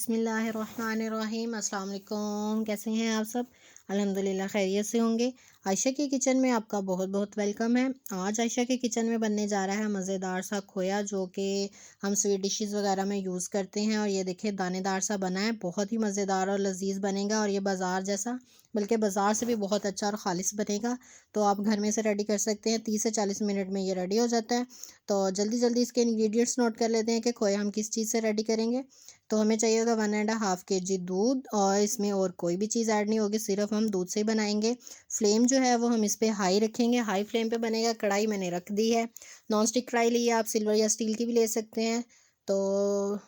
बिस्मिल्लाहिर्रहमानिर्रहीम। अस्सलाम वालेकुम। कैसे हैं आप सब? अल्हम्दुलिल्लाह खैरियत से होंगे। आयशा की किचन में आपका बहुत बहुत वेलकम है। आज आयशा के किचन में बनने जा रहा है मज़ेदार सा खोया, जो कि हम स्वीट डिशेस वगैरह में यूज़ करते हैं। और ये देखिए दानेदार सा बना है, बहुत ही मज़ेदार और लजीज बनेगा। और ये बाज़ार जैसा, बल्कि बाज़ार से भी बहुत अच्छा और ख़ालिस बनेगा। तो आप घर में से रेडी कर सकते हैं, 30 से 40 मिनट में ये रेडी हो जाता है। तो जल्दी जल्दी इसके इंग्रेडिएंट्स नोट कर लेते हैं कि खोया हम किस चीज़ से रेडी करेंगे। तो हमें चाहिए होगा 1.5 kg दूध, और इसमें और कोई भी चीज़ ऐड नहीं होगी, सिर्फ हम दूध से ही बनाएंगे। फ्लेम जो है वो हम इस पे हाई रखेंगे, हाई फ्लेम पे बनेगा। कढ़ाई मैंने रख दी है, नॉन स्टिक कढ़ाई ली है, आप सिल्वर या स्टील की भी ले सकते हैं। तो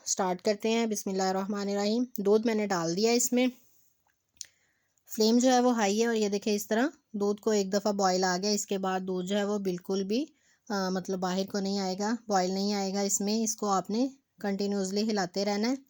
स्टार्ट करते हैं। बिस्मिल्लाहिर्रहमानिर्रहीम। दूध मैंने डाल दिया इसमें, फ्लेम जो है वो हाई है। और ये देखिए इस तरह दूध को एक दफ़ा बॉयल आ गया। इसके बाद दूध जो है वो बिल्कुल भी मतलब बाहर को नहीं आएगा, बॉयल नहीं आएगा इसमें। इसको आपने कंटिन्यूसली हिलाते रहना है।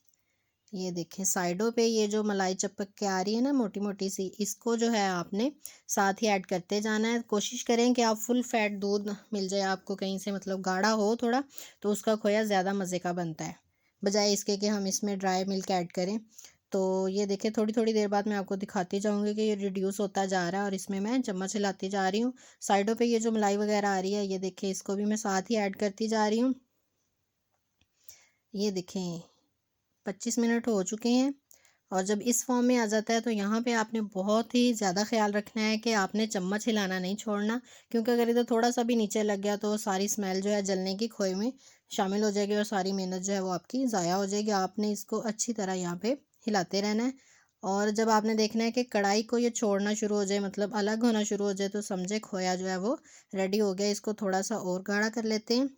ये देखें साइडों पे ये जो मलाई चपक के आ रही है ना, मोटी मोटी सी, इसको जो है आपने साथ ही ऐड करते जाना है। कोशिश करें कि आप फुल फैट दूध मिल जाए आपको कहीं से, मतलब गाढ़ा हो थोड़ा, तो उसका खोया ज़्यादा मज़े का बनता है, बजाय इसके कि हम इसमें ड्राई मिल्क ऐड करें। तो ये देखें थोड़ी थोड़ी देर बाद मैं आपको दिखाती जाऊंगी कि ये रिड्यूस होता जा रहा है। और इसमें मैं चम्मच हिलाती जा रही हूँ। साइडों पे ये जो मलाई वगैरह आ रही है, ये देखें इसको भी मैं साथ ही ऐड करती जा रही हूँ। ये देखें 25 मिनट हो चुके हैं। और जब इस फॉर्म में आ जाता है तो यहाँ पे आपने बहुत ही ज़्यादा ख्याल रखना है कि आपने चम्मच हिलाना नहीं छोड़ना, क्योंकि अगर इधर थोड़ा सा भी नीचे लग गया तो सारी स्मेल जो है जलने की खोए में शामिल हो जाएगी और सारी मेहनत जो है वो आपकी ज़ाया हो जाएगी। आपने इसको अच्छी तरह यहाँ पे हिलाते रहना है। और जब आपने देखना है कि कढ़ाई को ये छोड़ना शुरू हो जाए, मतलब अलग होना शुरू हो जाए, तो समझे खोया जो है वो रेडी हो गया। इसको थोड़ा सा और गाढ़ा कर लेते हैं।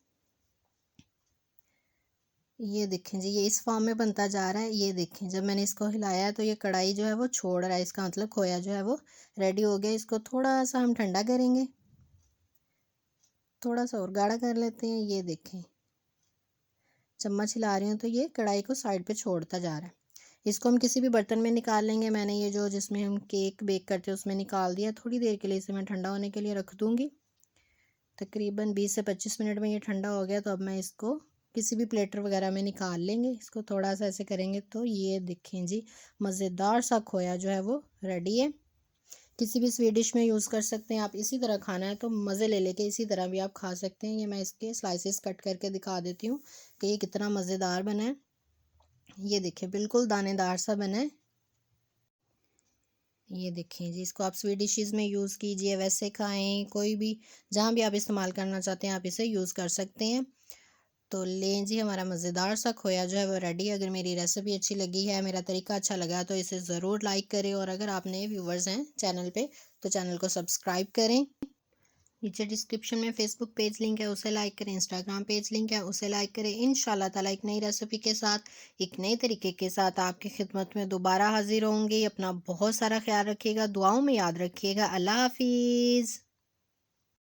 ये देखें जी, ये इस फॉर्म में बनता जा रहा है। ये देखें जब मैंने इसको हिलाया है तो ये कढ़ाई जो है वो छोड़ रहा है, इसका मतलब खोया जो है वो रेडी हो गया। इसको थोड़ा सा हम ठंडा करेंगे, थोड़ा सा और गाढ़ा कर लेते हैं। ये देखें चम्मच हिला रही हूँ तो ये कढ़ाई को साइड पे छोड़ता जा रहा है। इसको हम किसी भी बर्तन में निकाल लेंगे। मैंने ये जो जिसमें हम केक बेक करते हैं उसमें निकाल दिया। थोड़ी देर के लिए इसे मैं ठंडा होने के लिए रख दूँगी। तकरीबन 20 से 25 मिनट में ये ठंडा हो गया। तो अब मैं इसको किसी भी प्लेटर वगैरह में निकाल लेंगे। इसको थोड़ा सा ऐसे करेंगे तो ये देखें जी, मज़ेदार सा खोया जो है वो रेडी है। किसी भी स्वीट डिश में यूज़ कर सकते हैं आप। इसी तरह खाना है तो मज़े ले लेके इसी तरह भी आप खा सकते हैं। ये मैं इसके स्लाइसेस कट करके दिखा देती हूँ कि ये कितना मज़ेदार बना है। ये देखिए बिल्कुल दानेदार सा बना है। ये देखें जी, इसको आप स्वीट डिशेज़ में यूज़ कीजिए, वैसे खाएं, कोई भी जहाँ भी आप इस्तेमाल करना चाहते हैं आप इसे यूज़ कर सकते हैं। तो लें जी, हमारा मज़ेदार सा खोया जो है वो रेडी है। अगर मेरी रेसिपी अच्छी लगी है, मेरा तरीका अच्छा लगा, तो इसे ज़रूर लाइक करें। और अगर आप नए व्यूवर्स हैं चैनल पे तो चैनल को सब्सक्राइब करें। नीचे डिस्क्रिप्शन में फेसबुक पेज लिंक है, उसे लाइक करें। इंस्टाग्राम पेज लिंक है, उसे लाइक करें। इंशाल्लाह ताला एक नई रेसिपी के साथ, एक नए तरीके के साथ आपकी खिदमत में दोबारा हाजिर होंगी। अपना बहुत सारा ख्याल रखिएगा, दुआओं में याद रखिएगा। अल्लाह हाफिज़।